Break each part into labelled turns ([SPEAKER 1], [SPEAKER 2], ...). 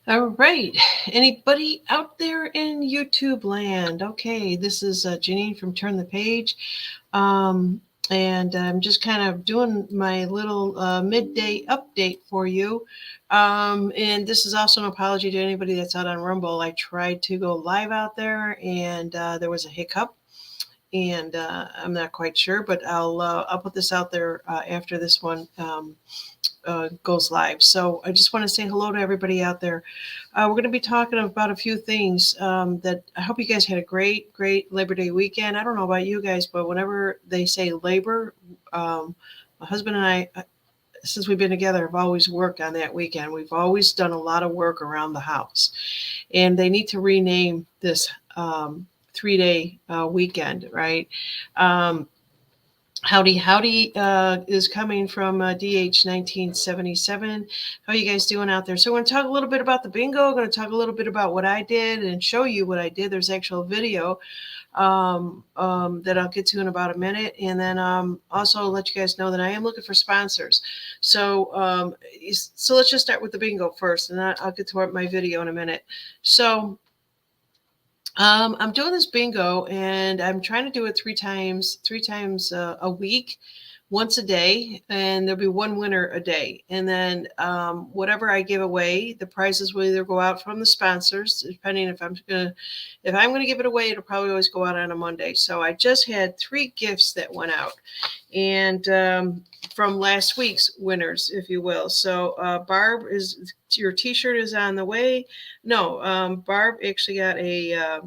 [SPEAKER 1] All right. Anybody out there in YouTube land? Okay, this is Janine from Turn the Page. Um, and I'm just kind of doing my little midday update for you. And this is also an apology to anybody that's out on Rumble. I tried to go live out there and there was a hiccup. And I'm not quite sure, but I'll put this out there after this one goes live. So I just want to say hello to everybody out there. We're going to be talking about a few things that I hope you guys had a great Labor Day weekend. I don't know about you guys, but whenever they say labor, my husband and I, since we've been together, have always worked on that weekend. We've always done a lot of work around the house, and they need to rename this 3 day weekend, right? Um, Howdy is coming from DH 1977. How are you guys doing out there? So, we're going to talk a little bit about the bingo. I'm going to talk a little bit about what I did and show you what I did. There's actual video that I'll get to in about a minute. And then also let you guys know that I am looking for sponsors. So let's just start with the bingo first, and I'll get to my video in a minute. So, I'm doing this bingo, and I'm trying to do it three times a week, once a day, and there'll be one winner a day. And then whatever I give away, the prizes will either go out from the sponsors, depending if I'm gonna give it away, it'll probably always go out on a Monday. So I just had 3 gifts that went out, and from last week's winners, if you will. So Barb, is your T-shirt is on the way. No, Barb actually got a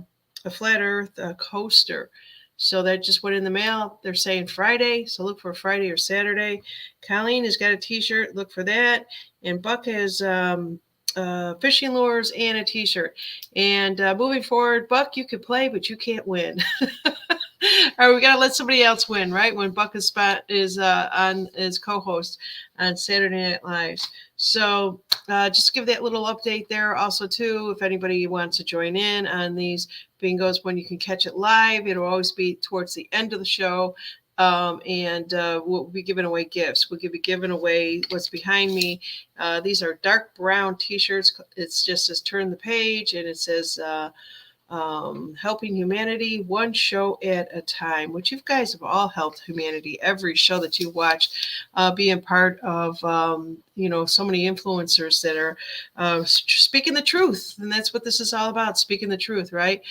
[SPEAKER 1] flat Earth coaster. So that just went in the mail. They're saying Friday, so look for Friday or Saturday. Colleen has got a T-shirt. Look for that. And Buck has fishing lures and a T-shirt. And moving forward, Buck, you can play, but you can't win. All right, we gotta let somebody else win, right? When Buck is on as co-host on Saturday Night Live. So just give that little update there. Also, too, if anybody wants to join in on these bingos when you can catch it live, it'll always be towards the end of the show. And we'll be giving away gifts. We'll be giving away what's behind me. These are dark brown T-shirts. It's just says "Turn the Page," and it says helping humanity one show at a time, which you guys have all helped humanity every show that you watch, being part of so many influencers that are speaking the truth, and that's what this is all about, speaking the truth, right?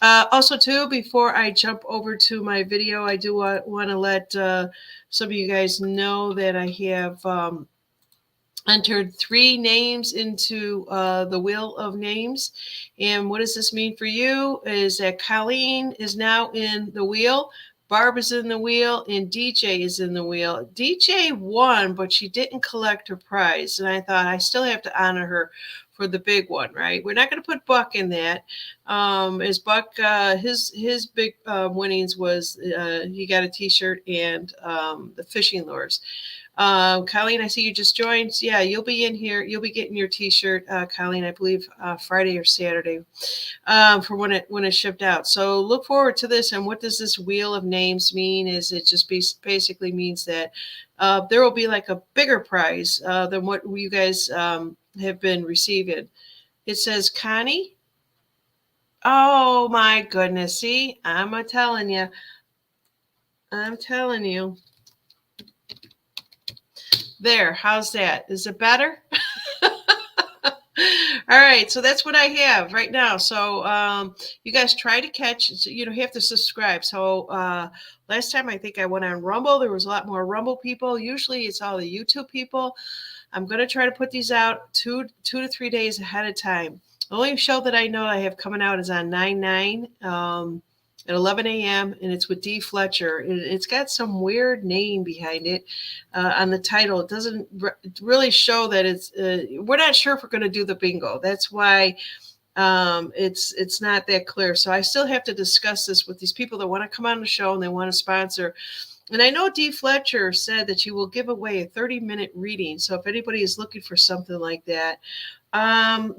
[SPEAKER 1] Also, too, before I jump over to my video, I do want to let some of you guys know that I have entered 3 names into the Wheel of Names. And what does this mean for you? Is that Colleen is now in the wheel, Barb is in the wheel, and DJ is in the wheel. DJ won, but she didn't collect her prize. And I thought I still have to honor her for the big one, right? We're not going to put Buck in that. As Buck, his big winnings was he got a T-shirt and the fishing lures. Colleen, I see you just joined. Yeah, you'll be in here. You'll be getting your T-shirt, Colleen, I believe Friday or Saturday, for when it's shipped out. So look forward to this. And what does this Wheel of Names mean? Is it just basically means that there will be like a bigger prize than what you guys have been receiving. It says Connie. Oh my goodness! See, I'm telling you. I'm telling you. There, how's that? Is it better? All right, so that's what I have right now. So you guys try to catch. You don't have to subscribe. So last time I think I went on Rumble. There was a lot more Rumble people. Usually it's all the YouTube people. I'm going to try to put these out two to 3 days ahead of time. The only show that I know I have coming out is on 9/9 at 11 a.m. and it's with D. Fletcher. It's got some weird name behind it on the title. It doesn't really show that it's. We're not sure if we're going to do the bingo. That's why it's not that clear. So I still have to discuss this with these people that want to come on the show and they want to sponsor. And I know Dee Fletcher said that you will give away a 30-minute reading. So if anybody is looking for something like that,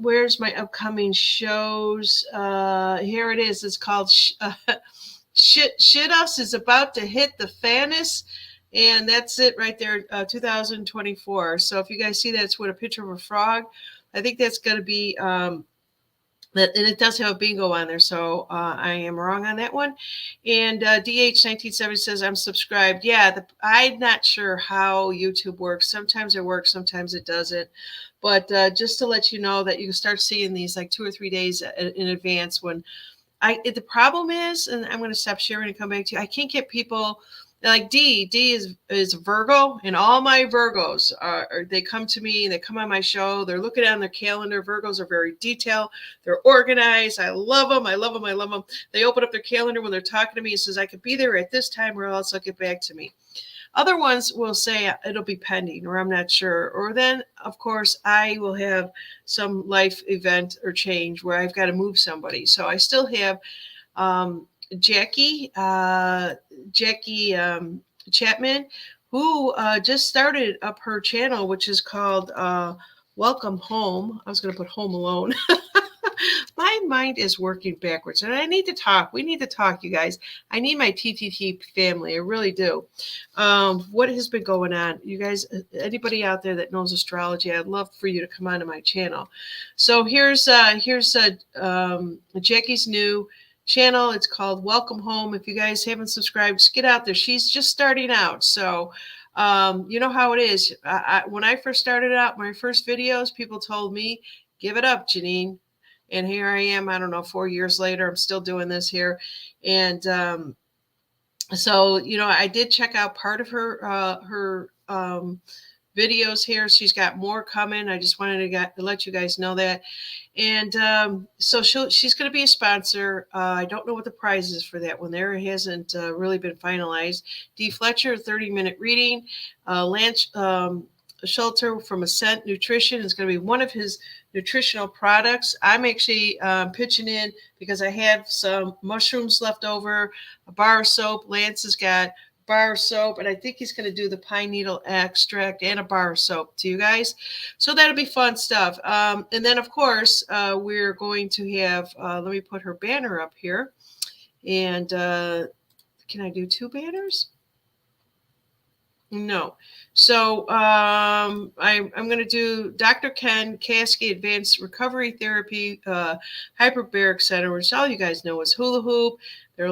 [SPEAKER 1] where's my upcoming shows? Here it is. It's called Shit Us is About to Hit the Fanus. And that's it right there, 2024. So if you guys see that, it's with a picture of a frog. I think that's going to be that, and it does have a bingo on there, so I am wrong on that one. And DH1970 says I'm subscribed. Yeah, I'm not sure how YouTube works. Sometimes it works, sometimes it doesn't. But just to let you know that you can start seeing these like 2 or 3 days in advance. When the problem is, and I'm going to stop sharing and come back to you. I can't get people like D. D is Virgo, and all my Virgos they come to me. They come on my show. They're looking on their calendar. Virgos are very detailed. They're organized. I love them. I love them. I love them. They open up their calendar when they're talking to me. It says I could be there at this time, or else they'll get back to me. Other ones will say it'll be pending, or I'm not sure. Or then, of course, I will have some life event or change where I've got to move somebody. So I still have Jackie Chapman, who just started up her channel, which is called Welcome Home. I was going to put Home Alone. My mind is working backwards, and I need to talk. We need to talk, you guys. I need my TTT family. I really do. What has been going on? You guys, anybody out there that knows astrology, I'd love for you to come onto my channel. So here's Jackie's new channel. It's called Welcome Home. If you guys haven't subscribed, just get out there. She's just starting out. So you know how it is. When I first started out, my first videos, people told me, give it up, Janine. And here I am, I don't know, 4 years later, I'm still doing this here. And so, you know, I did check out part of her videos here. She's got more coming. I just wanted to let you guys know that. And so she's going to be a sponsor. I don't know what the prize is for that one there. It hasn't really been finalized. D. Fletcher, 30-minute reading. Lance Shelter from Ascent Nutrition is going to be one of his nutritional products. I'm actually pitching in because I have some mushrooms left over, a bar of soap. Lance has got bar of soap, and I think he's going to do the pine needle extract and a bar of soap to you guys. So that'll be fun stuff. And then, of course, we're going to have, let me put her banner up here. And can I do 2 banners? No. So I'm going to do Dr. Ken Kasky Advanced Recovery Therapy Hyperbaric Center, which all you guys know is Hula Hoop. They're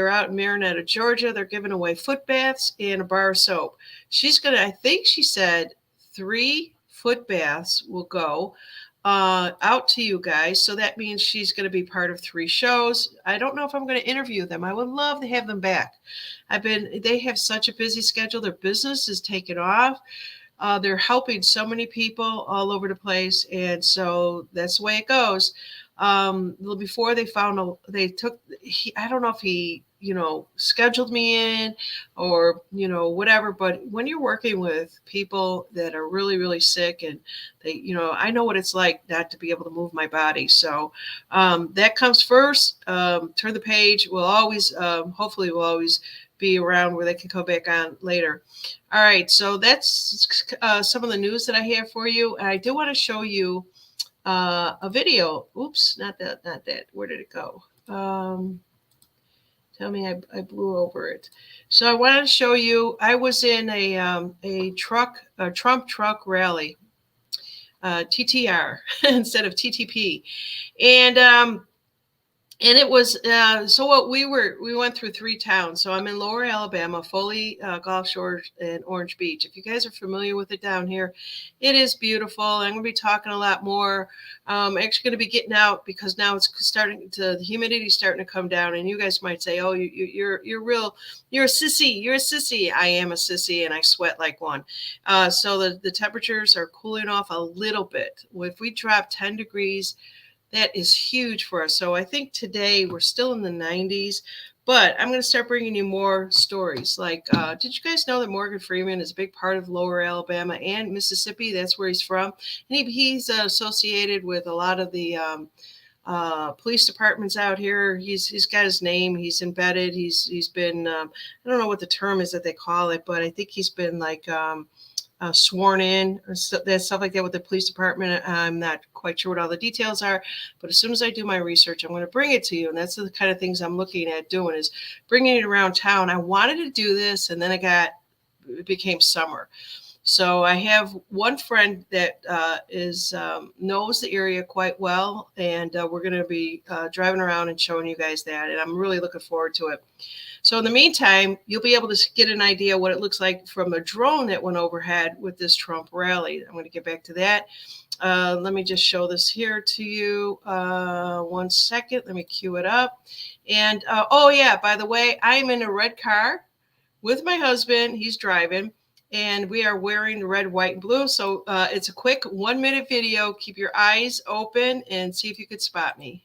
[SPEAKER 1] out in Marinetta, Georgia. They're giving away foot baths and a bar of soap. She's going to, I think she said 3 foot baths will go out to you guys. So that means she's going to be part of 3 shows. I don't know if I'm going to interview them. I would love to have them back. They have such a busy schedule. Their business is taken off. They're helping so many people all over the place. And so that's the way it goes. Before they found, I don't know if he, scheduled me in or, whatever, but when you're working with people that are really, really sick and they, I know what it's like not to be able to move my body. So, that comes first. Turn the page. Hopefully we'll always be around where they can come back on later. All right. So that's some of the news that I have for you. And I do want to show you a video. Oops, not that. Where did it go? Tell me I blew over it. So I wanted to show you, I was in a Trump truck rally, TTR instead of TTP. And it was, so what we went through 3 towns. So I'm in Lower Alabama, Foley, Gulf Shores, and Orange Beach. If you guys are familiar with it down here, it is beautiful. I'm going to be talking a lot more. I'm actually going to be getting out because now it's the humidity's starting to come down. And you guys might say, oh, you're a sissy. You're a sissy. I am a sissy and I sweat like one. So the temperatures are cooling off a little bit. If we drop 10 degrees, that is huge for us. So I think today we're still in the 90s, but I'm going to start bringing you more stories. Like, did you guys know that Morgan Freeman is a big part of Lower Alabama and Mississippi? That's where he's from. And he's associated with a lot of the police departments out here. He's got his name. He's embedded. He's been, I don't know what the term is that they call it, but I think he's been like, sworn in or stuff like that with the police department. I'm not quite sure what all the details are, but as soon as I do my research, I'm going to bring it to you. And that's the kind of things I'm looking at doing, is bringing it around town. I wanted to do this, and then it became summer. So I have one friend that knows the area quite well, and we're going to be driving around and showing you guys that, and I'm really looking forward to it. So in the meantime, you'll be able to get an idea what it looks like from a drone that went overhead with this Trump rally. I'm going to get back to that. Let me just show this here to you. 1 second. Let me cue it up. And oh yeah, by the way, I am in a red car with my husband. He's driving, and we are wearing red, white, and blue. So it's a quick 1-minute video. Keep your eyes open and see if you could spot me.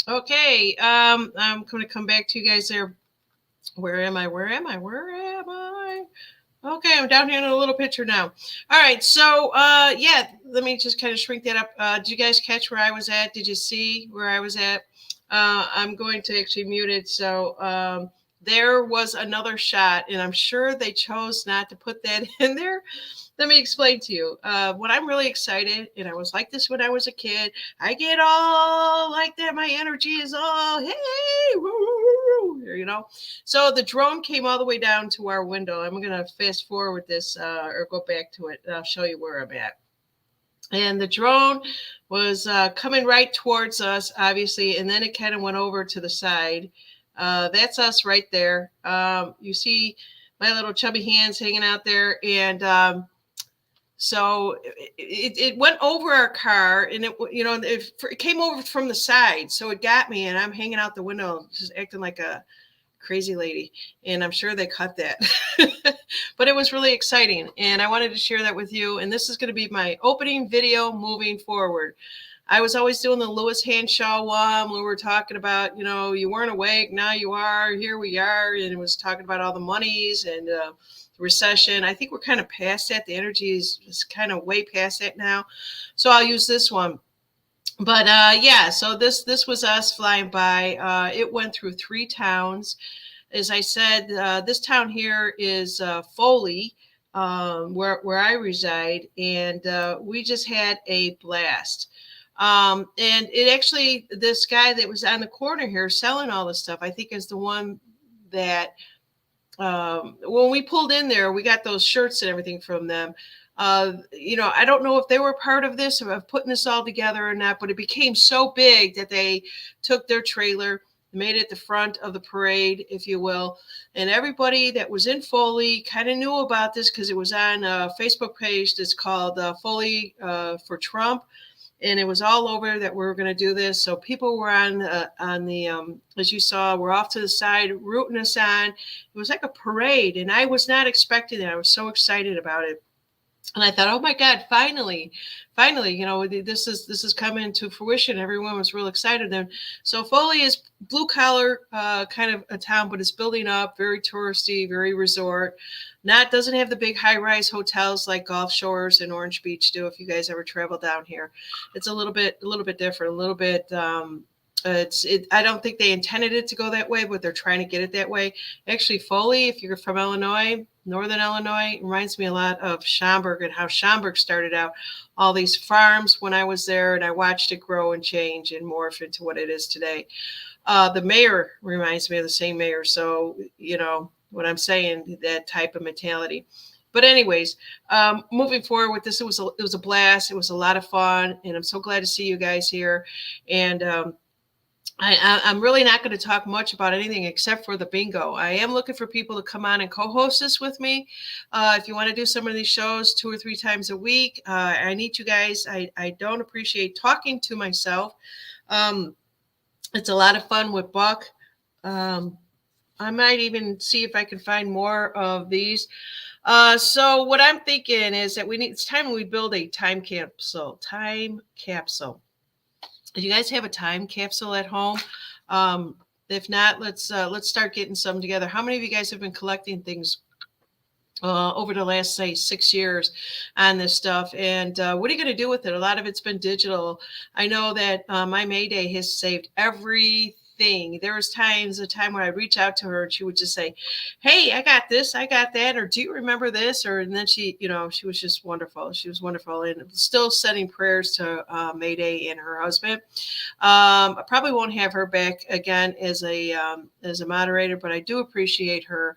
[SPEAKER 1] Okay, I'm going to come back to you guys there. Where am I? Where am I? Where am I? Okay, I'm down here in a little picture now. All right, so yeah, let me just kind of shrink that up. Did you guys catch where I was at? Did you see where I was at? I'm going to actually mute it. So there was another shot, and I'm sure they chose not to put that in there. Let me explain to you. When I'm really excited, and I was like this when I was a kid, I get all like that. My energy is all, hey, woo, woo, woo, you know. So the drone came all the way down to our window. I'm going to fast forward this or go back to it. I'll show you where I'm at. And the drone was coming right towards us, obviously, and then it kind of went over to the side. That's us right there. You see my little chubby hands hanging out there, and so it went over our car, and it came over from the side, so it got me, and I'm hanging out the window, just acting like a crazy lady, and I'm sure they cut that. But it was really exciting, and I wanted to share that with you. And this is going to be my opening video moving forward. I was always doing the Lewis Hanshaw one when we were talking about, you weren't awake, now you are, here we are, and it was talking about all the monies and the recession. I think we're kind of past that. The energy is kind of way past that now, so I'll use this one. But yeah, so this was us flying by. It went through 3 towns. As I said, this town here is Foley, where I reside, and we just had a blast. And it actually, this guy that was on the corner here selling all this stuff, I think is the one that when we pulled in there, we got those shirts and everything from them. I don't know if they were part of this or of putting this all together or not, but it became so big that they took their trailer, made it the front of the parade, if you will. And everybody that was in Foley kind of knew about this because it was on a Facebook page that's called Foley for Trump. And it was all over that we were going to do this. So people were on the, as you saw, we're off to the side, rooting us on. It was like a parade, and I was not expecting it. I was so excited about it. And I thought, oh my God, finally, this is coming to fruition. Everyone was real excited. And so Foley is blue collar kind of a town, but it's building up, very touristy, very resort. Doesn't have the big high rise hotels like Gulf Shores and Orange Beach do. If you guys ever travel down here, it's a little bit different, a little bit. I don't think they intended it to go that way, but they're trying to get it that way. Actually, Foley, if you're from Illinois, Northern Illinois, reminds me a lot of Schaumburg and how Schaumburg started out. All these farms when I was there, and I watched it grow and change and morph into what it is today. The mayor reminds me of the same mayor. So, what I'm saying, that type of mentality. But anyways, moving forward with this, it was a blast. It was a lot of fun, and I'm so glad to see you guys here. And I'm really not going to talk much about anything except for the bingo. I am looking for people to come on and co-host this with me. If you want to do some of these shows 2 or 3 times a week, I need you guys. I don't appreciate talking to myself. Um, it's a lot of fun with Buck. Um, I might even see if I can find more of these. So what I'm thinking is that it's time we build a time capsule. Time capsule. Do you guys have a time capsule at home? Um, if not, let's start getting some together. How many of you guys have been collecting things over the last, say, 6 years on this stuff? And what are you going to do with it? A lot of it's been digital. I know that my Mayday has saved everything. There was a time where I'd reach out to her and she would just say, "Hey, I got this, I got that," or "Do you remember this?" Or and then she was just wonderful. She was wonderful, and still sending prayers to Mayday and her husband. I probably won't have her back again as a moderator, but I do appreciate her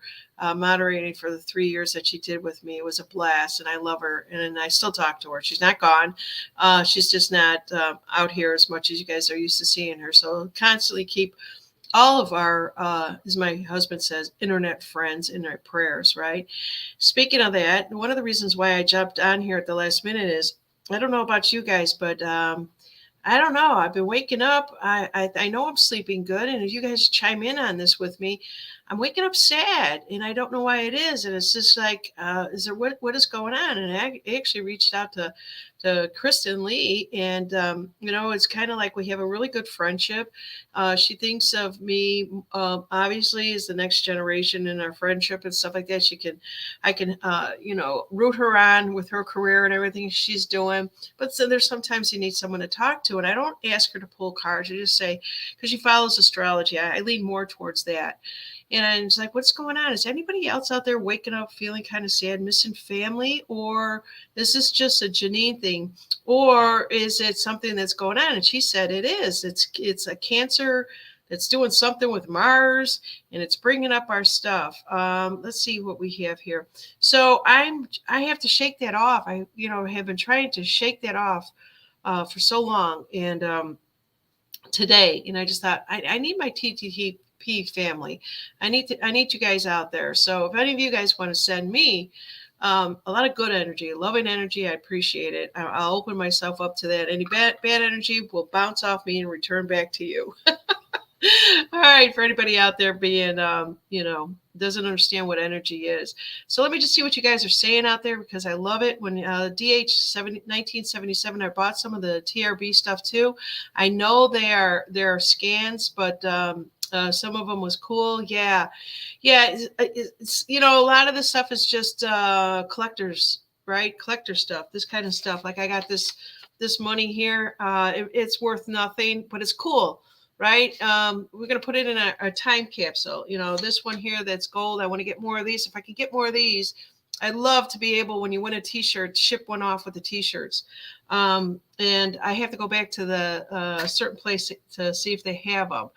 [SPEAKER 1] moderating for the 3 years that she did with me. It was a blast, and I love her, and I still talk to her. She's not gone. She's just not out here as much as you guys are used to seeing her. So constantly keep all of our, as my husband says, internet friends in our prayers, right? Speaking of that, one of the reasons why I jumped on here at the last minute is I don't know about you guys, but I don't know. I've been waking up. I know I'm sleeping good, and if you guys chime in on this with me, I'm waking up sad, and I don't know why it is. And it's just like, is there what is going on? And I actually reached out to Kristen Lee, and it's kind of like we have a really good friendship. She thinks of me obviously as the next generation in our friendship and stuff like that. I can root her on with her career and everything she's doing. But so there's sometimes you need someone to talk to, and I don't ask her to pull cards. I just say, because she follows astrology, I lean more towards that. And I'm just like, what's going on? Is anybody else out there waking up feeling kind of sad, missing family? Or is this just a Janine thing? Or is it something that's going on? And she said it is. It's a cancer that's doing something with Mars, and it's bringing up our stuff. Let's see what we have here. So I have to shake that off. I have been trying to shake that off for so long, and today, and I just thought I need my TTP family. I need you guys out there. So if any of you guys want to send me a lot of good energy, loving energy, I appreciate it. I'll open myself up to that. Any bad energy will bounce off me and return back to you. All right, for anybody out there being, doesn't understand what energy is. So let me just see what you guys are saying out there, because I love it. When DH 1977, I bought some of the TRB stuff too. I know there are scans, but some of them was cool. Yeah. It's a lot of this stuff is just collectors, right? Collector stuff, this kind of stuff. Like I got this money here. It's worth nothing, but it's cool. Right. We're going to put it in a time capsule. This one here, that's gold. I want to get more of these. If I can get more of these, I'd love to be able, when you win a t-shirt, ship one off with the t-shirts. And I have to go back to the certain place to see if they have them.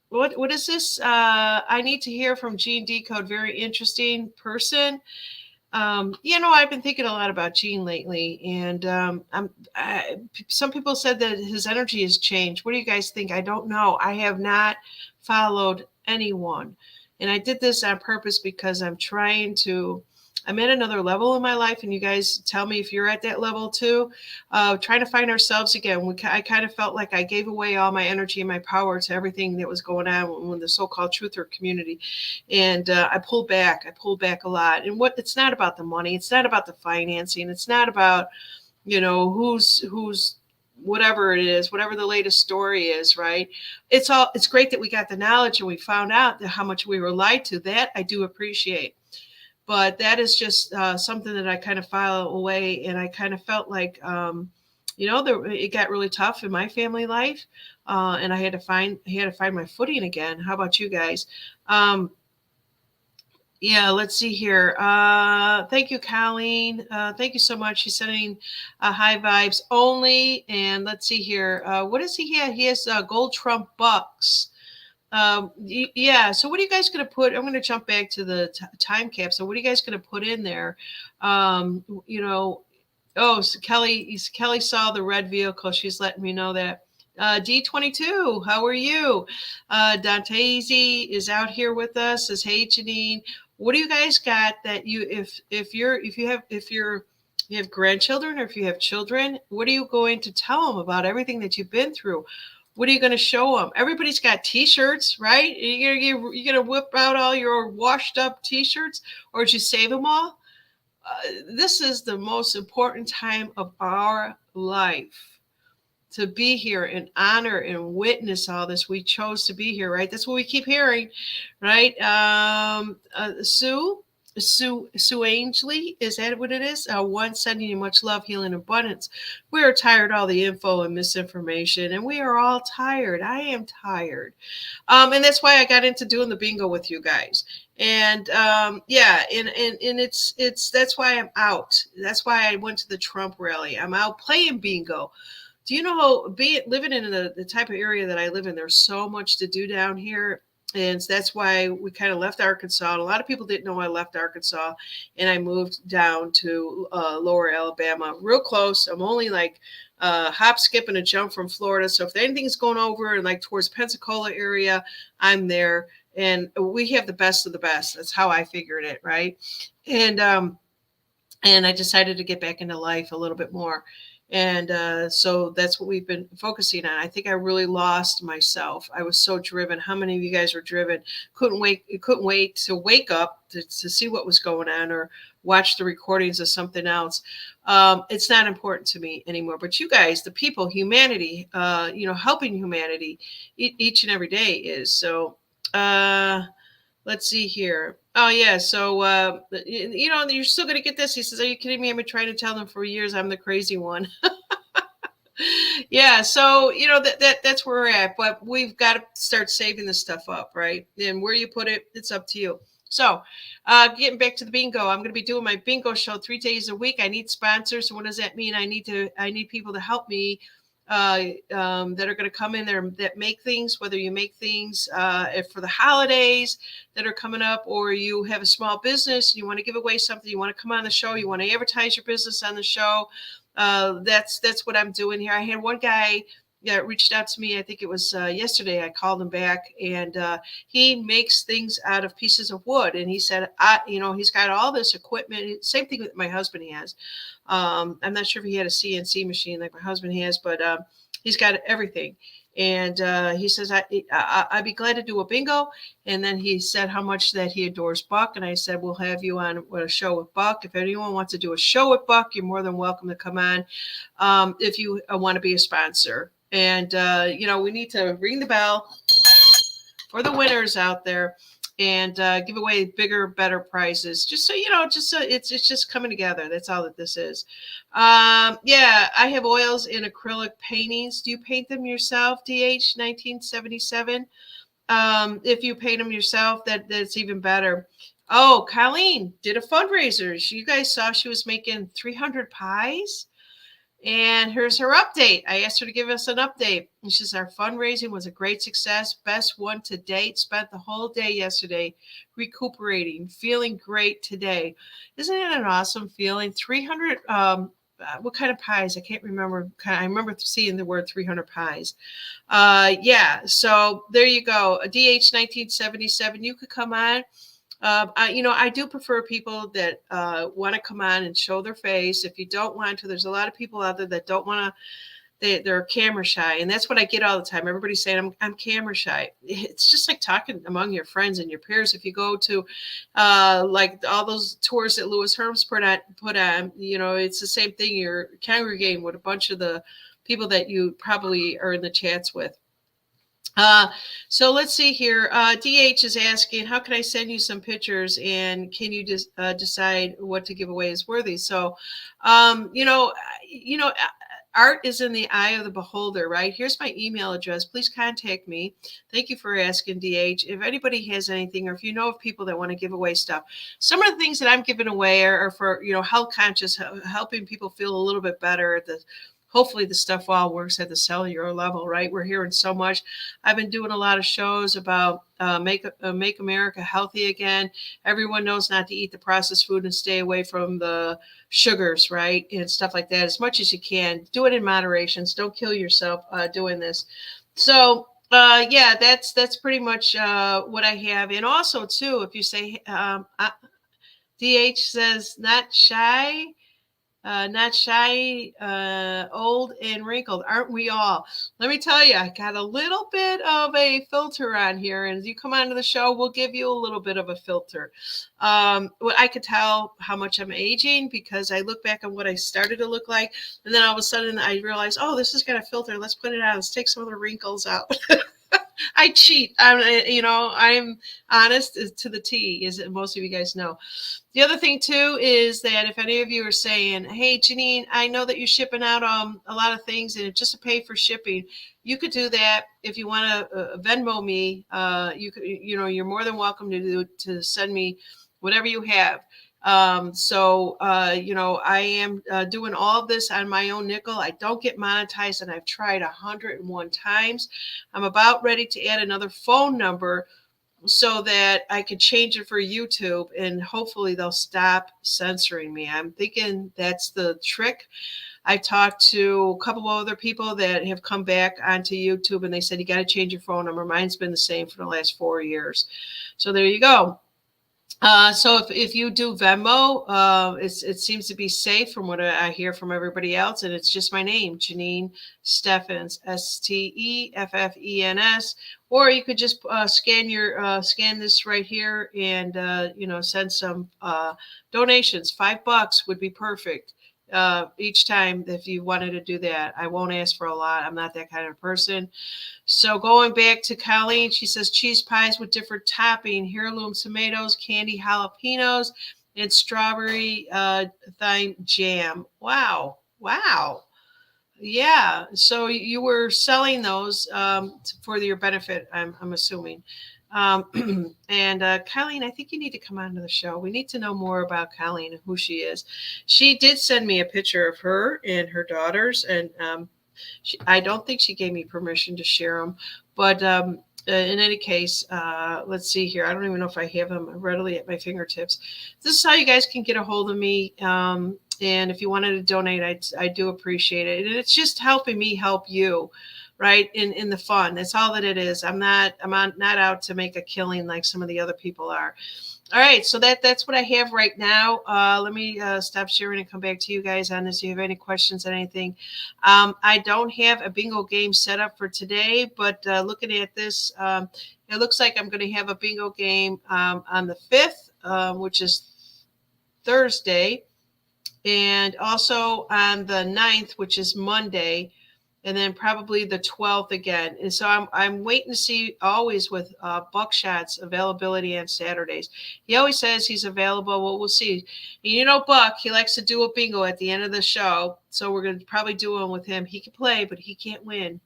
[SPEAKER 1] What is this? I need to hear from Gene Decode. Very interesting person. I've been thinking a lot about Gene lately, and some people said that his energy has changed. What do you guys think? I don't know. I have not followed anyone, and I did this on purpose because I'm at another level in my life, and you guys tell me if you're at that level too. Trying to find ourselves again. I kind of felt like I gave away all my energy and my power to everything that was going on with the so-called truther community, and I pulled back. I pulled back a lot. And it's not about the money. It's not about the financing. It's not about who's whatever it is, whatever the latest story is, right? It's great that we got the knowledge and we found out how much we were lied to. That I do appreciate. But that is just something that I kind of file away, and I kind of felt like, it got really tough in my family life, and I had to find my footing again. How about you guys? Yeah, let's see here. Thank you, Colleen. Thank you so much. She's sending high vibes only. And let's see here. What does he have? He has Gold Trump Bucks. Yeah. So what are you guys going to put? I'm going to jump back to the time capsule. What are you guys going to put in there? Um, you know, Oh, so Kelly saw the red vehicle. She's letting me know that. D22, how are you? Dantese is out here with us. Says, hey Janine, what do you guys got that you if you have grandchildren or if you have children, what are you going to tell them about everything that you've been through? What are you going to show them? Everybody's got T-shirts, right? You're gonna whip out all your washed up T-shirts, or did you save them all? This is the most important time of our life to be here and honor and witness all this. We chose to be here, right? That's what we keep hearing, right? Sue Ainsley, is that what it is? One, sending you much love, healing, abundance. We are tired of all the info and misinformation, and we are all tired. I am tired. And that's why I got into doing the bingo with you guys. And yeah, and it's that's why I'm out. That's why I went to the Trump rally. I'm out playing bingo. Do you know, living in the type of area that I live in, there's so much to do down here. And that's why we kind of left Arkansas. And a lot of people didn't know I left Arkansas, and I moved down to lower Alabama, real close. I'm only like hop, skip, and a jump from Florida. So if anything's going over and like towards Pensacola area, I'm there. And we have the best of the best. That's how I figured it, right? And I decided to get back into life a little bit more. And so that's what we've been focusing on. I think I really lost myself. I was so driven. How many of you guys were driven? Couldn't wait to wake up to see what was going on or watch the recordings of something else. It's not important to me anymore. But you guys, the people, humanity, helping humanity each and every day is. So let's see here. Oh yeah, so you're still gonna get this. He says, "Are you kidding me? I've been trying to tell them for years I'm the crazy one." Yeah, so that's where we're at. But we've got to start saving this stuff up, right? And where you put it, it's up to you. So, getting back to the bingo, I'm going to be doing my bingo show 3 days a week. I need sponsors. So what does that mean? I need people to help me that are going to come in there that make things, whether you make things for the holidays that are coming up, or you have a small business and you want to give away something, you want to come on the show, you want to advertise your business on the show. That's what I'm doing here. I had one guy that reached out to me. I think it was yesterday. I called him back, and he makes things out of pieces of wood. And he said, he's got all this equipment. Same thing that my husband has. I'm not sure if he had a CNC machine like my husband has, but he's got everything. And he says, I'd be glad to do a bingo. And then he said how much that he adores Buck. And I said, we'll have you on a show with Buck. If anyone wants to do a show with Buck, you're more than welcome to come on if you want to be a sponsor. And, we need to ring the bell for the winners out there and give away bigger, better prizes. Just so it's just coming together. That's all that this is. Yeah, I have oils in acrylic paintings. Do you paint them yourself, DH 1977? If you paint them yourself, that's even better. Oh, Colleen did a fundraiser. You guys saw she was making 300 pies. And here's her update. I asked her to give us an update. And she says, our fundraising was a great success. Best one to date. Spent the whole day yesterday recuperating, feeling great today. Isn't it an awesome feeling? 300, what kind of pies? I can't remember. I remember seeing the word 300 pies. Yeah, so there you go. DH 1977, you could come on. I do prefer people that want to come on and show their face. If you don't want to, there's a lot of people out there that don't want to. They're camera shy, and that's what I get all the time. Everybody's saying I'm camera shy. It's just like talking among your friends and your peers. If you go to like all those tours that Louis Herms put on, it's the same thing. You're congregating with a bunch of the people that you probably are in the chats with. So let's see here. DH is asking, how can I send you some pictures, and can you just decide what to give away as worthy? So, art is in the eye of the beholder, right? Here's my email address. Please contact me. Thank you for asking, DH. If anybody has anything, or if you know of people that want to give away stuff, some of the things that I'm giving away are for, health conscious, helping people feel a little bit better at the hopefully the stuff all works at the cellular level, right? We're hearing so much. I've been doing a lot of shows about make America healthy again. Everyone knows not to eat the processed food and stay away from the sugars, right? And stuff like that as much as you can. Do it in moderation. Don't kill yourself doing this. So yeah, that's pretty much what I have. And also too, if you say DH says not shy, old and wrinkled, aren't we all? Let me tell you, I got a little bit of a filter on here, and as you come onto the show, we'll give you a little bit of a filter. Well, I could tell how much I'm aging because I look back on what I started to look like, and then all of a sudden I realize, oh, this has got a filter. Let's put it on. Let's take some of the wrinkles out. I cheat. I'm honest to the T, as most of you guys know. The other thing too is that if any of you are saying, "Hey, Janine, I know that you're shipping out a lot of things, and just to pay for shipping, you could do that. If you want to Venmo me, you could, you're more than welcome to send me whatever you have." I am doing all of this on my own nickel. I don't get monetized, and I've tried 101 times. I'm about ready to add another phone number so that I could change it for YouTube, and hopefully they'll stop censoring me. I'm thinking that's the trick. I talked to a couple of other people that have come back onto YouTube, and they said, you got to change your phone number. Mine's been the same for the last 4 years. So there you go. So if you do Venmo, it seems to be safe from what I hear from everybody else, and it's just my name, Janine Steffens, Steffens, or you could just scan this right here and send some donations. $5 would be perfect each time if you wanted to do that. I won't ask for a lot. I'm not that kind of person. So going back to Colleen, she says cheese pies with different topping, heirloom tomatoes, candy jalapenos, and strawberry thyme jam. Wow. Wow. Yeah. So you were selling those for your benefit, I'm assuming. And Colleen, I think you need to come on to the show. We need to know more about Colleen and who she is. She did send me a picture of her and her daughters, and I don't think she gave me permission to share them. But in any case, let's see here. I don't even know if I have them readily at my fingertips. This is how you guys can get a hold of me. And if you wanted to donate, I do appreciate it. And it's just helping me help you, right? In the fun. That's all that it is. I'm not out to make a killing like some of the other people are. All right, so that's what I have right now. Let me stop sharing and come back to you guys on this. If you have any questions on anything, I don't have a bingo game set up for today, but looking at this, it looks like I'm going to have a bingo game on the 5th, which is Thursday, and also on the 9th, which is Monday, and then probably the 12th again. And so I'm waiting to see always with Buckshot's availability on Saturdays. He always says he's available. Well, we'll see. And Buck, he likes to do a bingo at the end of the show. So we're going to probably do one with him. He can play, but he can't win.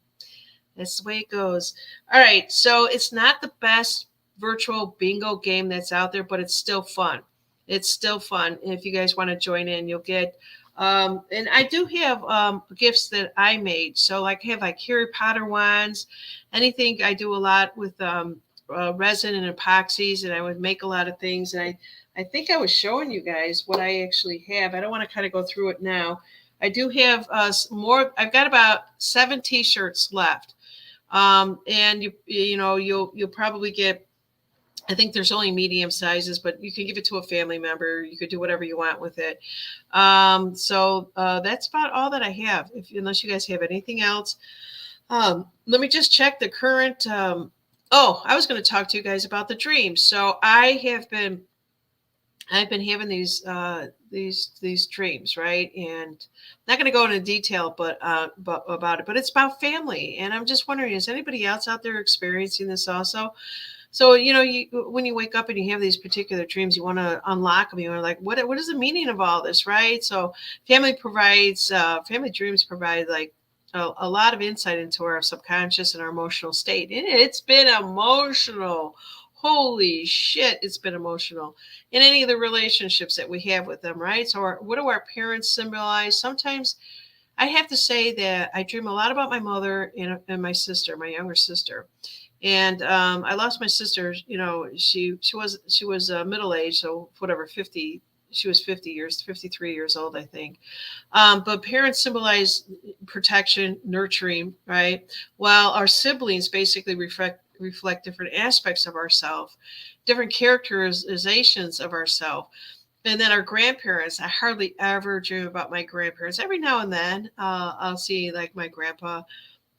[SPEAKER 1] That's the way it goes. All right. So it's not the best virtual bingo game that's out there, but it's still fun. It's still fun. And if you guys want to join in, you'll get and I do have gifts that I made. So I have like Harry Potter wands, anything. I do a lot with resin and epoxies, and I would make a lot of things. And I think I was showing you guys what I actually have. I don't want to kind of go through it now. I do have more. I've got about 7 T-shirts left, and you'll probably get. I think there's only medium sizes, but you can give it to a family member. You could do whatever you want with it. So that's about all that I have, unless you guys have anything else. Let me just check the current. I was going to talk to you guys about the dreams. So I've been having these dreams, right? And I'm not going to go into detail, but about it. But it's about family, and I'm just wondering, is anybody else out there experiencing this also? So, when you wake up and you have these particular dreams, you want to unlock them. You're like, what is the meaning of all this, right? So family dreams provide like a lot of insight into our subconscious and our emotional state. And it's been emotional. Holy shit, it's been emotional in any of the relationships that we have with them, right? So what do our parents symbolize? Sometimes I have to say that I dream a lot about my mother and my sister, my younger sister. And I lost my sister. You know, she was middle aged, so whatever, 50. She was 53 years old, I think. But parents symbolize protection, nurturing, right? While our siblings basically reflect different aspects of ourselves, different characterizations of ourselves. And then our grandparents, I hardly ever dream about my grandparents. Every now and then, I'll see like my grandpa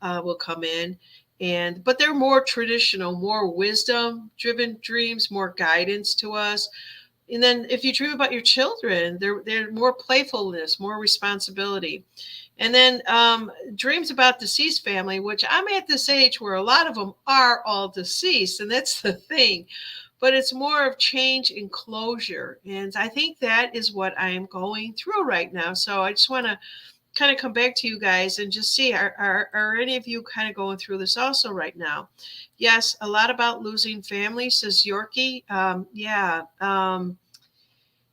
[SPEAKER 1] will come in, and but they're more traditional, more wisdom driven dreams, more guidance to us. And then if you dream about your children, they're more playfulness, more responsibility. And then dreams about deceased family, which I'm at this age where a lot of them are all deceased, and that's the thing. But it's more of change and closure, and I think that is what I am going through right now. So I just want to kind of come back to you guys and just see, are any of you kind of going through this also right now? Yes, a lot about losing family, says Yorkie. Yeah.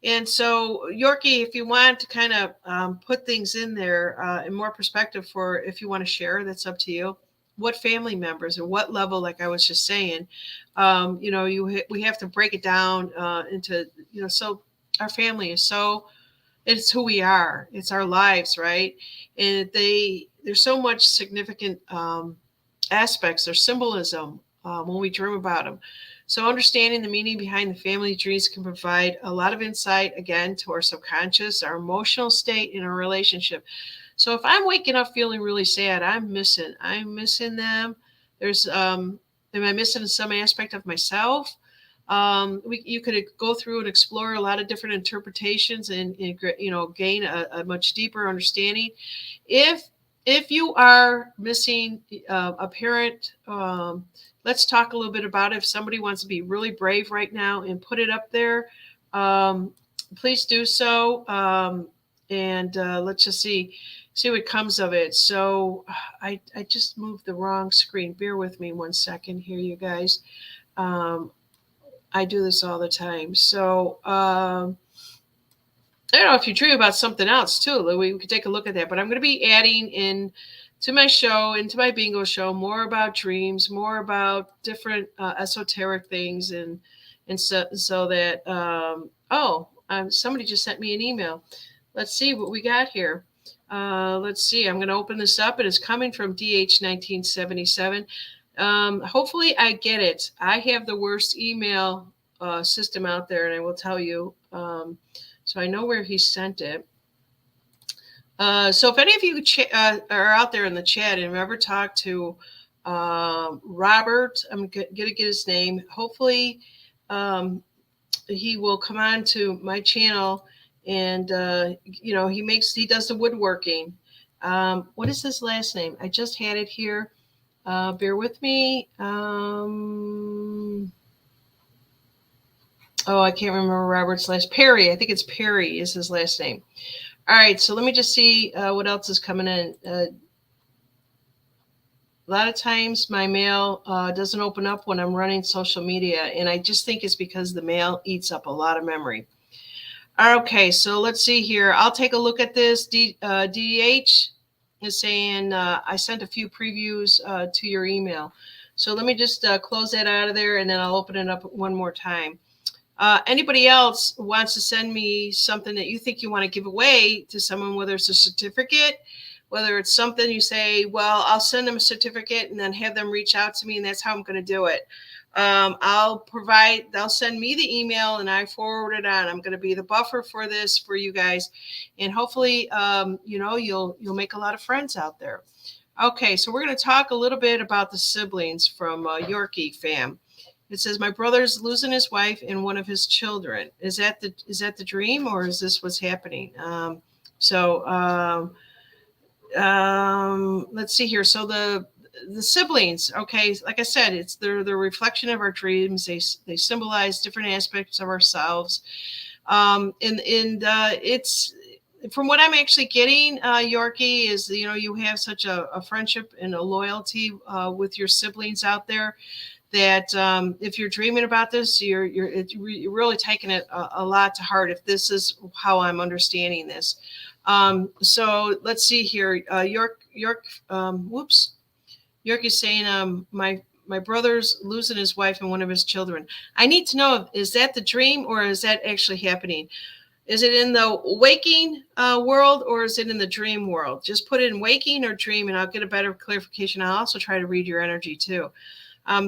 [SPEAKER 1] And so, Yorkie, if you want to kind of put things in there in more perspective, for if you want to share, that's up to you. What family members and what level, like I was just saying, we have to break it down into, so our family is so, it's who we are, it's our lives, right? And there's so much significant aspects or symbolism when we dream about them. So understanding the meaning behind the family dreams can provide a lot of insight, again, to our subconscious, our emotional state, and our relationship. So if I'm waking up feeling really sad, I'm missing them. There's am I missing some aspect of myself? You could go through and explore a lot of different interpretations, and gain a much deeper understanding. If if you are missing a parent, let's talk a little bit about it. If somebody wants to be really brave right now and put it up there, um, please do so. And let's just see what comes of it. So I just moved the wrong screen. Bear with me 1 second here, you guys. Um, I do this all the time. So I don't know if you dream about something else too. We could take a look at that. But I'm going to be adding in to my show, into my bingo show, more about dreams, more about different esoteric things, and so that somebody just sent me an email. Let's see what we got here. Let's see. I'm going to open this up. It is coming from DH1977. Hopefully, I get it. I have the worst email system out there, and I will tell you. So I know where he sent it. So if any of you are out there in the chat and have ever talked to Robert, I'm going to get his name. Hopefully, he will come on to my channel, and he does the woodworking. What is his last name? I just had it here. Bear with me. I can't remember Robert's last. Perry. I think it's Perry is his last name. All right, so let me just see what else is coming in. A lot of times my mail doesn't open up when I'm running social media, and I just think it's because the mail eats up a lot of memory. Okay, so let's see here. I'll take a look at this. DH is saying I sent a few previews to your email. So let me just close that out of there, and then I'll open it up one more time. Anybody else wants to send me something that you think you want to give away to someone, whether it's a certificate, whether it's something you say, well, I'll send them a certificate and then have them reach out to me, and that's how I'm going to do it. They'll send me the email and I forward it on. I'm going to be the buffer for this for you guys. And hopefully, you'll make a lot of friends out there. Okay, so we're going to talk a little bit about the siblings from Yorkie fam. It says, my brother's losing his wife and one of his children. Is that the dream, or is this what's happening? Let's see here. So the siblings, okay, like I said, they're the reflection of our dreams. They symbolize different aspects of ourselves. It's from what I'm actually getting, Yorkie, is you have such a friendship and a loyalty with your siblings out there, that if you're dreaming about this, you're really taking it a lot to heart, if this is how I'm understanding this. So let's see here. York, whoops. York is saying, my brother's losing his wife and one of his children. I need to know, is that the dream or is that actually happening? Is it in the waking world or is it in the dream world? Just put it in waking or dream and I'll get a better clarification. I'll also try to read your energy too.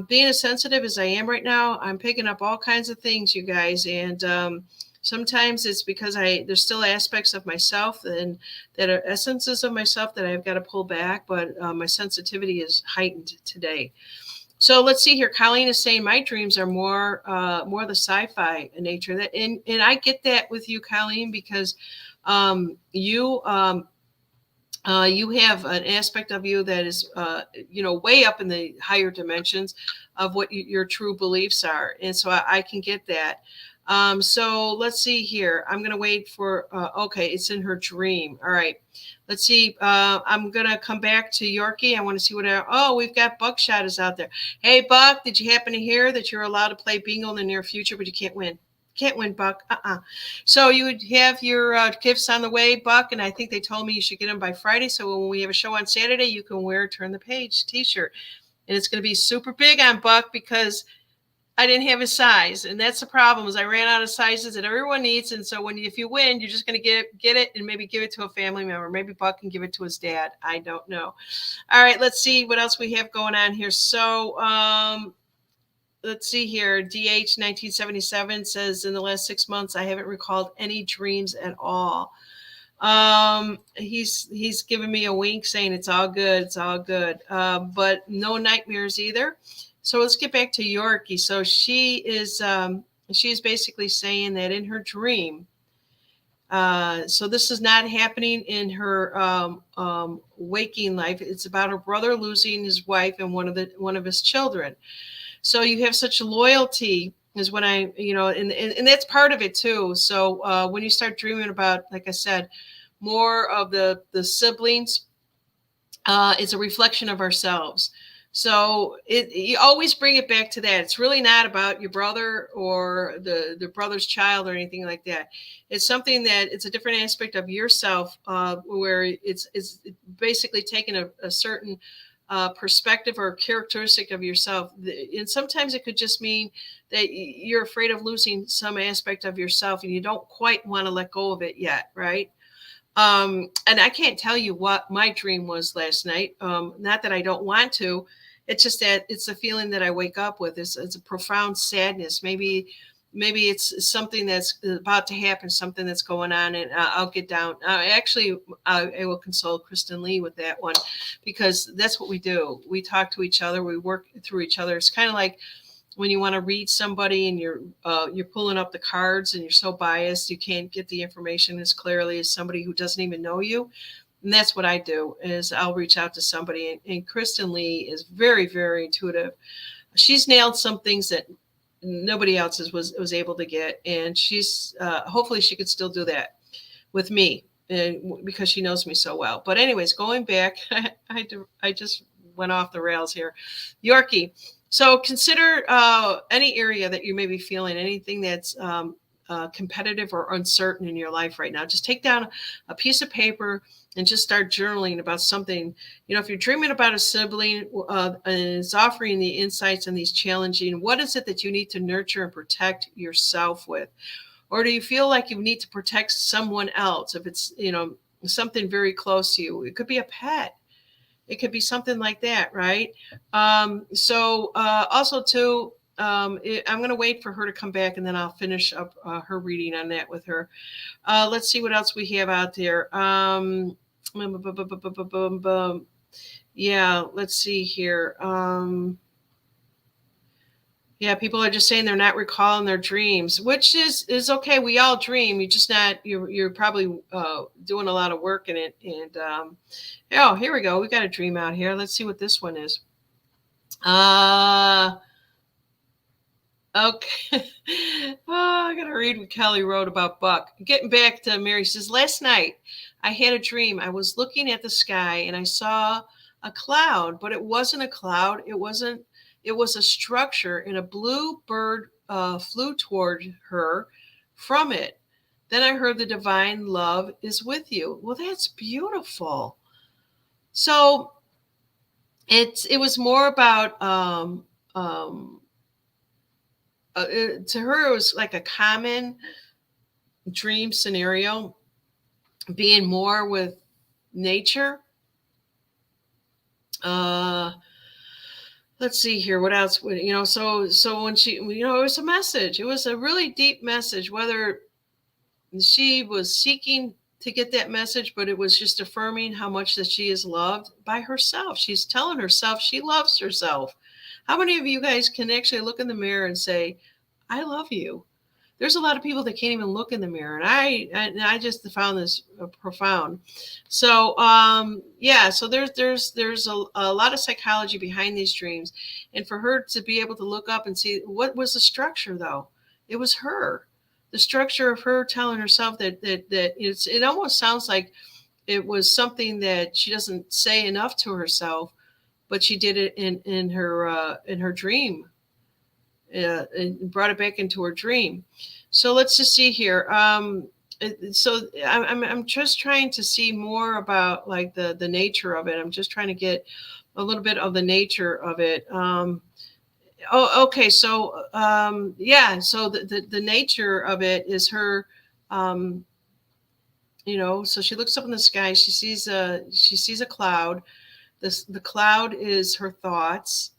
[SPEAKER 1] Being as sensitive as I am right now, I'm picking up all kinds of things, you guys. And sometimes it's because there's still aspects of myself and that are essences of myself that I've got to pull back. But my sensitivity is heightened today. So let's see here. Colleen is saying my dreams are more the sci-fi nature. And I get that with you, Colleen, because you have an aspect of you that is way up in the higher dimensions of what your true beliefs are, and so I can get that. So let's see here. I'm going to wait for. Okay, it's in her dream. All right. Let's see. I'm gonna come back to Yorkie. I want to see what. We've got Buckshot is out there. Hey, Buck, did you happen to hear that you're allowed to play bingo in the near future, but you can't win? Can't win, Buck. So you would have your gifts on the way, Buck, and I think they told me you should get them by Friday. So when we have a show on Saturday, you can wear Turn the Page T-shirt, and it's going to be super big on Buck because I didn't have his size, and that's the problem. Is I ran out of sizes that everyone needs, and so if you win, you're just going to get it and maybe give it to a family member. Maybe Buck can give it to his dad. I don't know. All right, let's see what else we have going on here. So let's see here. DH 1977 says in the last 6 months I haven't recalled any dreams at all. He's giving me a wink saying it's all good, but no nightmares either. So let's get back to Yorkie. So she's basically saying that in her dream. So this is not happening in her waking life. It's about her brother losing his wife and one of his children. So you have such loyalty is when and that's part of it too. So when you start dreaming about, like I said, more of the siblings, it's a reflection of ourselves. So you always bring it back to that. It's really not about your brother or the brother's child or anything like that. It's something that it's a different aspect of yourself, where it's basically taking a certain perspective or characteristic of yourself. And sometimes it could just mean that you're afraid of losing some aspect of yourself and you don't quite want to let go of it yet, right? And I can't tell you what my dream was last night. Not that I don't want to. It's just that it's a feeling that I wake up with. It's a profound sadness. Maybe it's something that's about to happen, something that's going on, and I'll get down. I will console Kristen Lee with that one because that's what we do. We talk to each other. We work through each other. It's kind of like when you want to read somebody and you're pulling up the cards and you're so biased you can't get the information as clearly as somebody who doesn't even know you. And that's what I do is I'll reach out to somebody. And Kristen Lee is very, very intuitive. She's nailed some things that nobody else was able to get. And she's hopefully she could still do that with me because she knows me so well. But anyways, going back, I just went off the rails here. Yorkie. So consider any area that you may be feeling, anything that's competitive or uncertain in your life right now. Just take down a piece of paper and just start journaling about something. If you're dreaming about a sibling and it's offering the insights and these challenging, what is it that you need to nurture and protect yourself with? Or do you feel like you need to protect someone else? If it's, something very close to you, it could be a pet. It could be something like that, right? Also too, I'm going to wait for her to come back and then I'll finish up her reading on that with her. Let's see what else we have out there. Yeah, let's see here. Yeah, people are just saying they're not recalling their dreams, which is okay. We all dream. You're probably doing a lot of work in it. And here we go. We got a dream out here. Let's see what this one is. Okay. I gotta read what Kelly wrote about Buck. Getting back to Mary, says last night I had a dream. I was looking at the sky and I saw a cloud, but it wasn't a cloud. It was a structure, and a blue bird flew toward her from it. Then I heard the divine love is with you. Well, that's beautiful. So it was more about to her it was like a common dream scenario, being more with nature. Let's see here, what else would, so when she, it was a message, it was a really deep message, whether she was seeking to get that message, but it was just affirming how much that she is loved by herself. She's telling herself she loves herself. How many of you guys can actually look in the mirror and say, I love you? There's a lot of people that can't even look in the mirror, and I just found this profound. So yeah, so there's a lot of psychology behind these dreams, and for her to be able to look up and see what was the structure, though, it was her, the structure of her telling herself that it almost sounds like it was something that she doesn't say enough to herself, but she did it in her dream, and brought it back into her dream. So let's just see here. So I'm just trying to see more about like the nature of it. I'm just trying to get a little bit of the nature of it. Oh, okay. So yeah. So the nature of it is her. So she looks up in the sky. She sees a cloud. The cloud is her thoughts,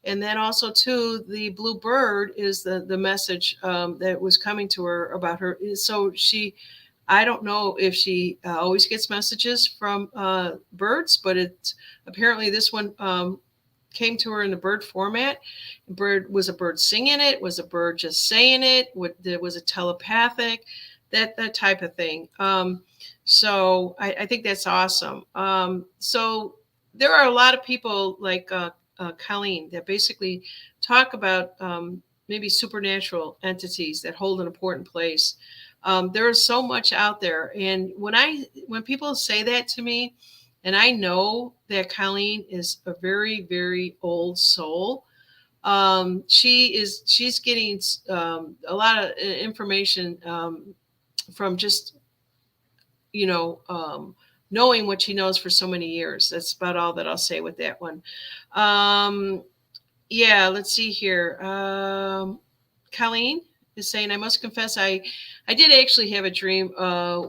[SPEAKER 1] and then also too the blue bird is the message that was coming to her about her. So I don't know if she always gets messages from birds, but it's apparently this one came to her in the bird format. Was a bird singing it? Was a bird just saying it? Was it telepathic? That type of thing. So I think that's awesome. So there are a lot of people like Colleen that basically talk about maybe supernatural entities that hold an important place. There is so much out there, and when people say that to me, and I know that Colleen is a very, very old soul. She's getting a lot of information from just knowing what she knows for so many years. That's about all that I'll say with that one. Yeah, let's see here. Colleen is saying, I must confess, I did actually have a dream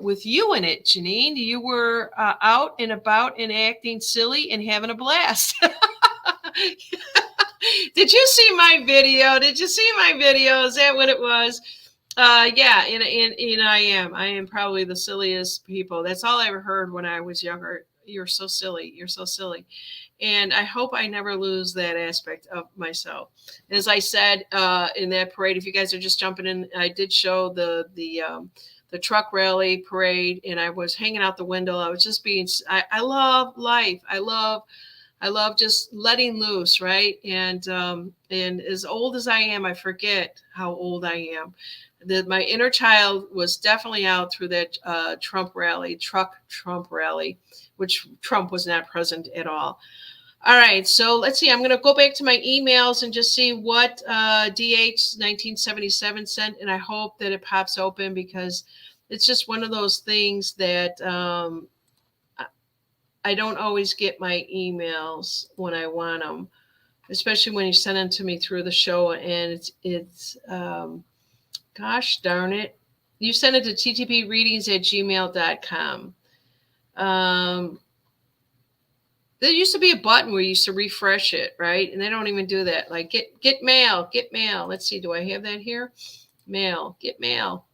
[SPEAKER 1] with you in it, Janine. You were out and about and acting silly and having a blast. Did you see my video? Did you see my video? Is that what it was? Yeah, and I am probably the silliest people. That's all I ever heard when I was younger. You're so silly. You're so silly. And I hope I never lose that aspect of myself. As I said in that parade, if you guys are just jumping in, I did show the truck rally parade, and I was hanging out the window. I was just being. I love life. I love just letting loose, right? And as old as I am, I forget how old I am. My inner child was definitely out through that truck Trump rally, which Trump was not present at all. All right, so let's see. I'm going to go back to my emails and just see what DH 1977 sent, and I hope that it pops open, because it's just one of those things that I don't always get my emails when I want them, especially when you send them to me through the show, and it's gosh darn it. You send it to ttpreadings@gmail.com. There used to be a button where you used to refresh it, right? And they don't even do that. Like get mail. Let's see. Do I have that here? Mail. Get mail.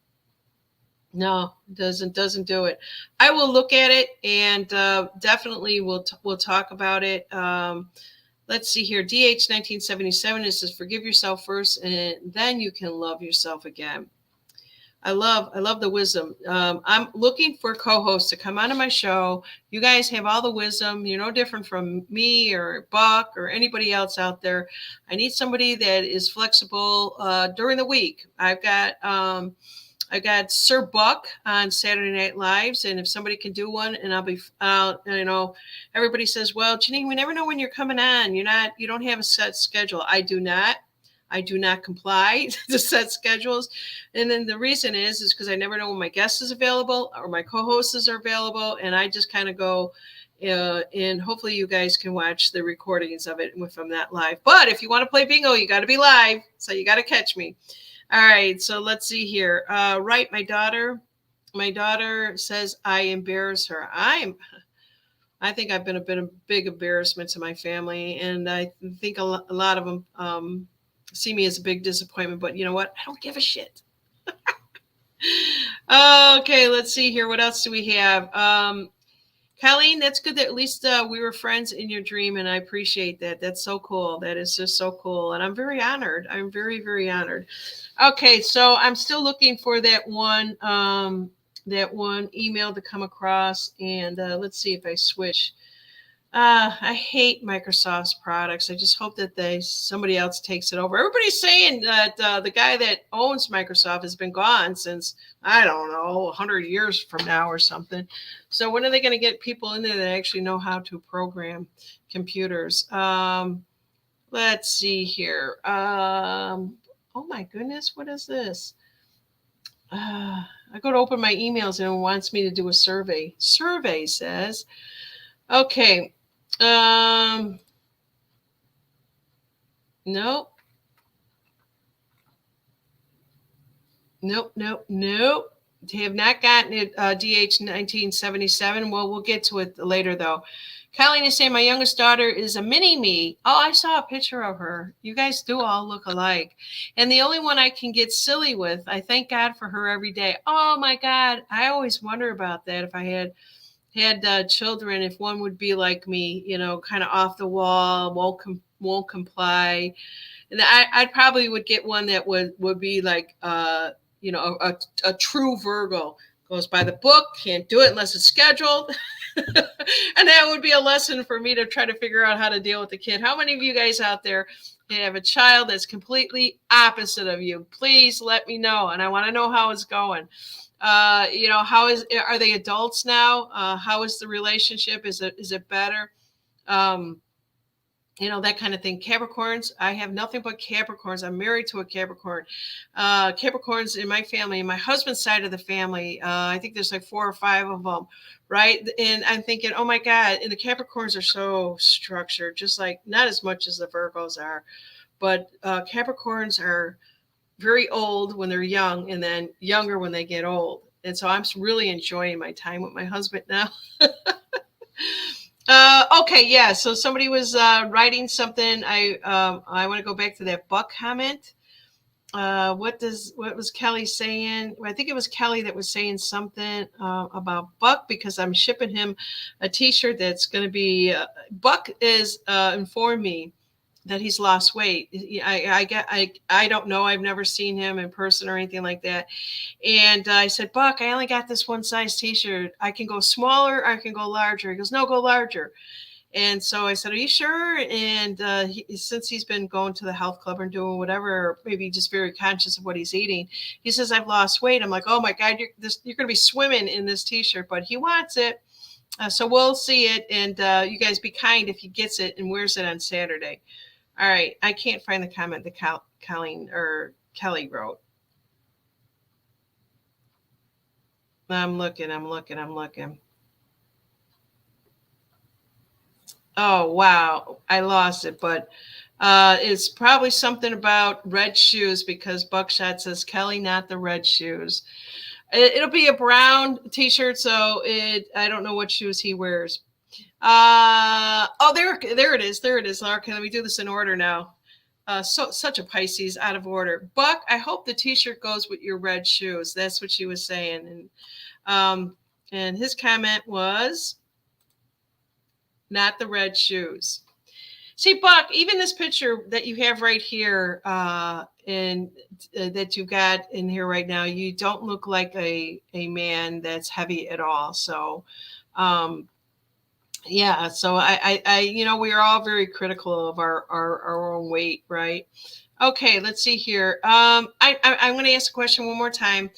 [SPEAKER 1] No, it doesn't do it. I will look at it, and definitely we'll talk about it. Let's see here. DH 1977, it says, forgive yourself first, and then you can love yourself again. I love the wisdom. I'm looking for co-hosts to come onto my show. You guys have all the wisdom. You're no different from me or Buck or anybody else out there. I need somebody that is flexible during the week. I got Sir Buck on Saturday Night Lives, and if somebody can do one, and I'll be out. Everybody says, well, Janine, we never know when you're coming on. You don't have a set schedule. I do not. I do not comply to set schedules. And then the reason is because I never know when my guest is available or my co-hosts are available. And I just kind of go, and hopefully you guys can watch the recordings of it if I'm not live. But if you want to play bingo, you got to be live. So you got to catch me. All right. So let's see here. Right. My daughter says I embarrass her. I think I've been a big embarrassment to my family. And I think a lot of them see me as a big disappointment. But you know what? I don't give a shit. Okay. Let's see here. What else do we have? Colleen, that's good that at least we were friends in your dream, and I appreciate that. That's so cool. That is just so cool, and I'm very honored. I'm very, very honored. Okay, so I'm still looking for that one email to come across, and let's see if I switch. I hate Microsoft's products. I just hope that somebody else takes it over. Everybody's saying that the guy that owns Microsoft has been gone since, I don't know, 100 years from now or something. So when are they going to get people in there that actually know how to program computers? Let's see here. Oh my goodness, what is this? I go to open my emails and it wants me to do a survey. Survey says, okay. Nope. They have not gotten it. DH 1977. Well, we'll get to it later, though. Colleen is saying my youngest daughter is a mini me. Oh, I saw a picture of her. You guys do all look alike. And the only one I can get silly with, I thank God for her every day. Oh my God. I always wonder about that. If I had children, if one would be like me, kind of off the wall, won't comply. And I'd probably would get one that would be like, a true Virgo, goes by the book, can't do it unless it's scheduled. And that would be a lesson for me to try to figure out how to deal with the kid. How many of you guys out there have a child that's completely opposite of you? Please let me know. And I want to know how it's going. Are they adults now? How is the relationship? Is it better? That kind of thing. Capricorns, I have nothing but Capricorns. I'm married to a Capricorn. Capricorns in my family, in my husband's side of the family, I think there's like 4 or 5 of them, right? And I'm thinking, oh my God, and the Capricorns are so structured, just like not as much as the Virgos are, but Capricorns are very old when they're young and then younger when they get old. And so I'm really enjoying my time with my husband now. Okay, yeah. So somebody was writing something. I want to go back to that Buck comment. What was Kelly saying? I think it was Kelly that was saying something about Buck, because I'm shipping him a T-shirt that's going to be. Buck is informed me that he's lost weight. I don't know. I've never seen him in person or anything like that. And I said, Buck, I only got this one size T-shirt. I can go smaller, or I can go larger. He goes, no, go larger. And so I said, are you sure? And since he's been going to the health club and doing whatever, or maybe just very conscious of what he's eating, he says, I've lost weight. I'm like, oh my God, you're going to be swimming in this T-shirt, but he wants it. So we'll see it. And you guys be kind if he gets it and wears it on Saturday. All right. I can't find the comment that Colleen or Kelly wrote. I'm looking. Oh, wow. I lost it, but it's probably something about red shoes, because Buckshot says, Kelly, not the red shoes. It'll be a brown T-shirt, so I don't know what shoes he wears. There it is. Okay, let me do this in order now. Such a Pisces, out of order. Buck, I hope the T-shirt goes with your red shoes. That's what she was saying. And his comment was, not the red shoes. See, Buck, even this picture that you have right here, and that you got in here right now, you don't look like a man that's heavy at all. So, yeah. So I we are all very critical of our own weight, right? Okay, let's see here. I'm going to ask a question one more time.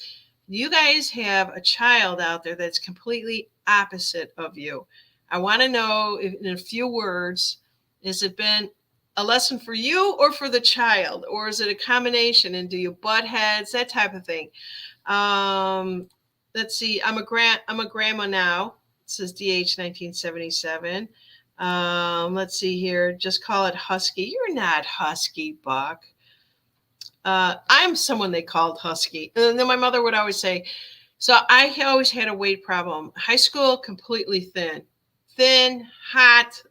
[SPEAKER 1] You guys have a child out there that's completely opposite of you. I want to know, in a few words, has it been a lesson for you or for the child, or is it a combination? And do you butt heads, that type of thing? Um, let's see. I'm a grandma now. It says DH 1977. Let's see here. Just call it Husky. You're not Husky, Buck. I'm someone they called Husky. And then my mother would always say, so I always had a weight problem. High school, completely thin, hot,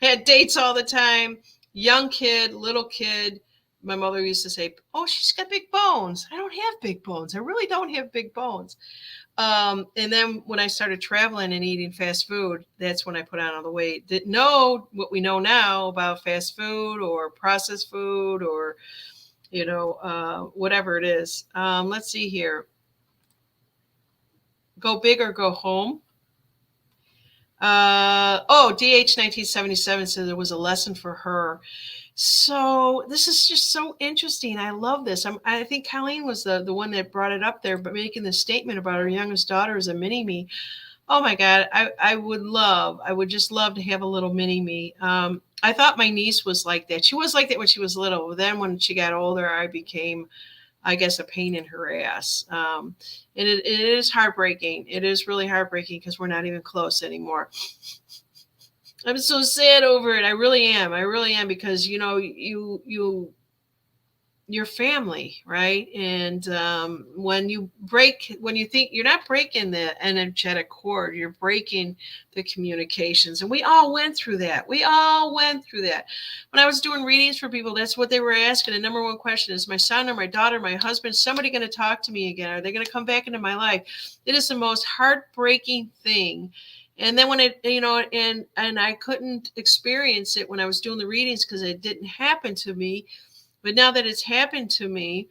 [SPEAKER 1] had dates all the time, young kid, little kid. My mother used to say, oh, she's got big bones. I don't have big bones. I really don't have big bones. And then when I started traveling and eating fast food, that's when I put on all the weight. Didn't know what we know now about fast food or processed food or, whatever it is. Let's see here. Go big or go home. DH 1977 says there was a lesson for her. So this is just so interesting. I love this. I think Colleen was the one that brought it up there, but making the statement about her youngest daughter as a mini me. Oh my God, I would just love to have a little mini me. I thought my niece was like that. She was like that when she was little. Then when she got older, I became, I guess, a pain in her ass. And it is heartbreaking. It is really heartbreaking because we're not even close anymore. I'm so sad over it. I really am. I really am, because your family, right? And when you think you're not breaking the energetic cord, you're breaking the communications. And we all went through that. When I was doing readings for people, that's what they were asking. The number one question is, my son or my daughter, my husband, somebody going to talk to me again? Are they going to come back into my life? It is the most heartbreaking thing. And then when and I couldn't experience it when I was doing the readings because it didn't happen to me. But now that it's happened to me,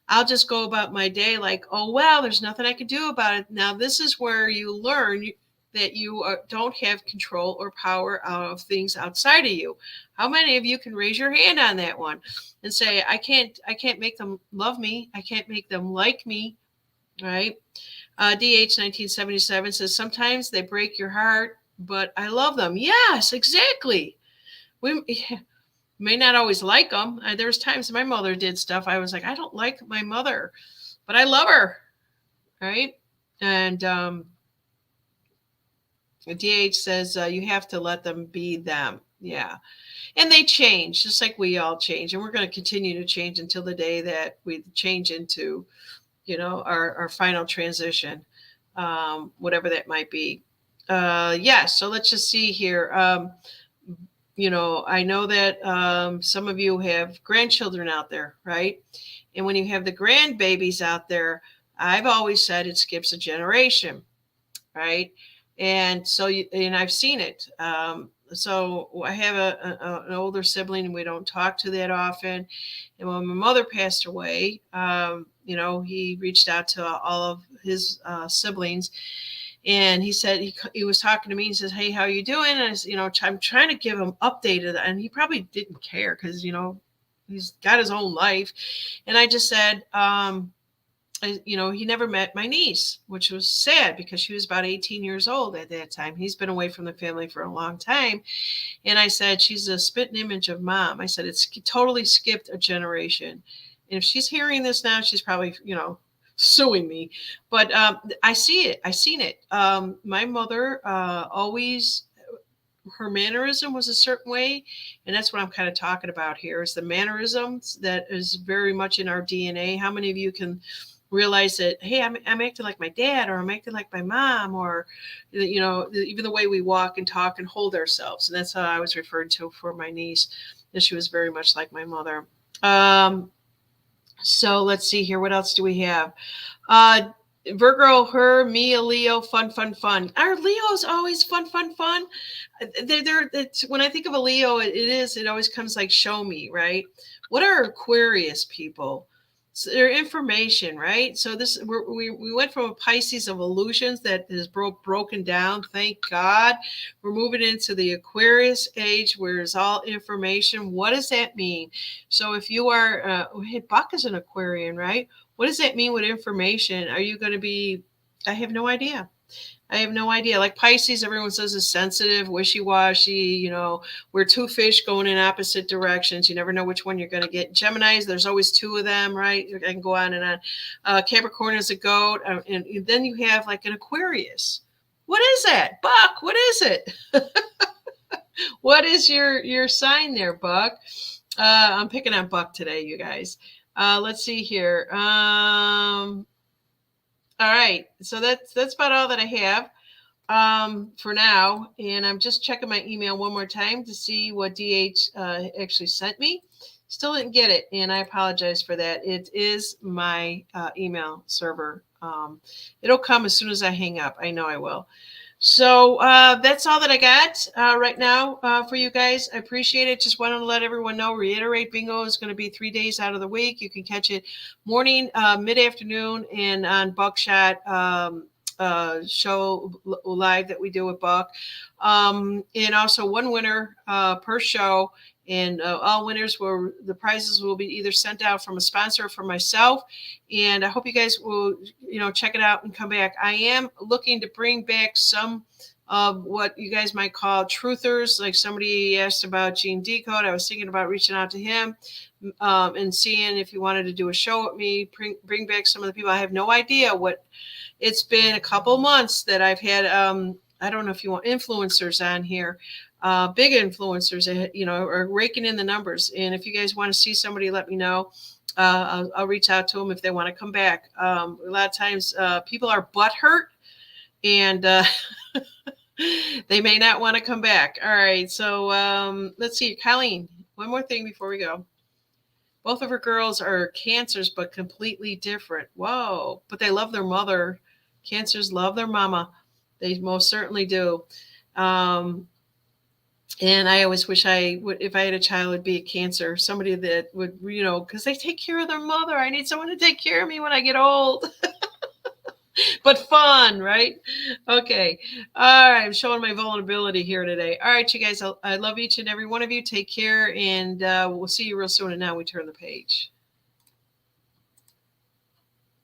[SPEAKER 1] I'll just go about my day like, oh, well, there's nothing I can do about it. Now, this is where you learn that you don't have control or power out of things outside of you. How many of you can raise your hand on that one and say, I can't make them love me. I can't make them like me, right? DH 1977 says, sometimes they break your heart, but I love them. Yes, exactly. We may not always like them. There was times my mother did stuff. I was like, I don't like my mother, but I love her, right? And DH says you have to let them be them. Yeah. And they change, just like we all change. And we're going to continue to change until the day that we change into, our final transition, whatever that might be. So let's just see here. I know that some of you have grandchildren out there, right? And when you have the grandbabies out there, I've always said it skips a generation, right? And so, and I've seen it. So I have an older sibling, and we don't talk to that often. And when my mother passed away, he reached out to all of his siblings. And he said, he was talking to me. He says, hey, how are you doing? And I said, I'm trying to give him updated. And he probably didn't care because, he's got his own life. And I just said, he never met my niece, which was sad because she was about 18 years old at that time. He's been away from the family for a long time. And I said, she's a spitting image of mom. I said, it's totally skipped a generation. And if she's hearing this now, she's probably, suing me, but I see it. I seen it. My mother always, her mannerism was a certain way, and that's what I'm kind of talking about here. Is the mannerisms that is very much in our DNA. How many of you can realize that? Hey, I'm acting like my dad, or I'm acting like my mom, or even the way we walk and talk and hold ourselves. And that's how I was referred to for my niece, and she was very much like my mother. So let's see here. What else do we have? Virgo, her, me, a Leo, fun. Our Leo's always fun. When I think of a Leo, it always comes like, show me, right? What are Aquarius people? So their information, right? So we went from a Pisces of illusions that is broken down. Thank God. We're moving into the Aquarius age where it's all information. What does that mean? So if you are, hey, Buck is an Aquarian, right? What does that mean with information? Are you going to be, I have no idea. I have no idea. Like Pisces, everyone says is sensitive, wishy-washy, we're two fish going in opposite directions. You never know which one you're going to get. Geminis, there's always two of them, right? I can go on and on. Capricorn is a goat. And then you have like an Aquarius. What is that? Buck, what is it? What is your sign there, Buck? I'm picking on Buck today, you guys. Let's see here. All right, so that's about all that I have for now, and I'm just checking my email one more time to see what DH actually sent me. Still didn't get it, and I apologize for that. It is my email server. It'll come as soon as I hang up. I know I will. So that's all that I got right now for you guys. I appreciate it. Just wanted to let everyone know, reiterate, bingo is going to be 3 days out of the week. You can catch it morning, mid-afternoon, and on Buckshot show live that we do with Buck. And also one winner per show. And all winners the prizes will be either sent out from a sponsor or from myself. And I hope you guys will, check it out and come back. I am looking to bring back some of what you guys might call truthers. Like somebody asked about Gene Decode. I was thinking about reaching out to him and seeing if he wanted to do a show with me, bring back some of the people. I have no idea what. It's been a couple months that I've had, I don't know if you want influencers on here. Big influencers, are raking in the numbers. And if you guys want to see somebody, let me know. I'll reach out to them if they want to come back. A lot of times people are butthurt and they may not want to come back. All right. So let's see. Colleen, one more thing before we go. Both of her girls are cancers, but completely different. Whoa. But they love their mother. Cancers love their mama. They most certainly do. And I always wish I would, if I had a child, would be a Cancer, somebody that would, because they take care of their mother. I need someone to take care of me when I get old. But fun, right? Okay. All right. I'm showing my vulnerability here today. All right, you guys. I love each and every one of you. Take care, and we'll see you real soon. And now we turn the page.